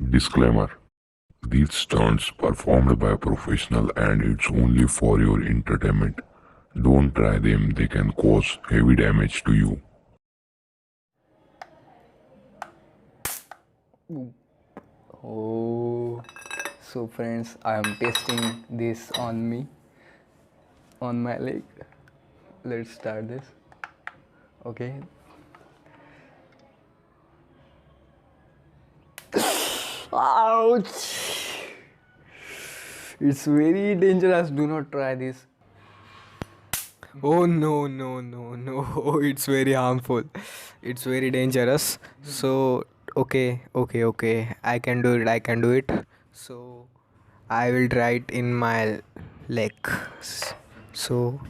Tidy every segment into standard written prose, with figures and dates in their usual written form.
Disclaimer: these stunts performed by a professional and it's only for your entertainment. Don't try them, they can cause heavy damage to you. Oh, so friends, I am testing this on me, on my leg. Let's start this. Okay. Ouch! It's very dangerous. Do not try this. Oh no, no, no, no. It's very harmful. It's very dangerous. So, okay. I can do it. I can do it. So, I will try it in my leg. So,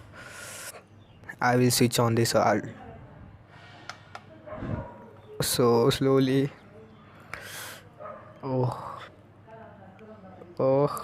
I will switch on this all. So, slowly. Oh, oh.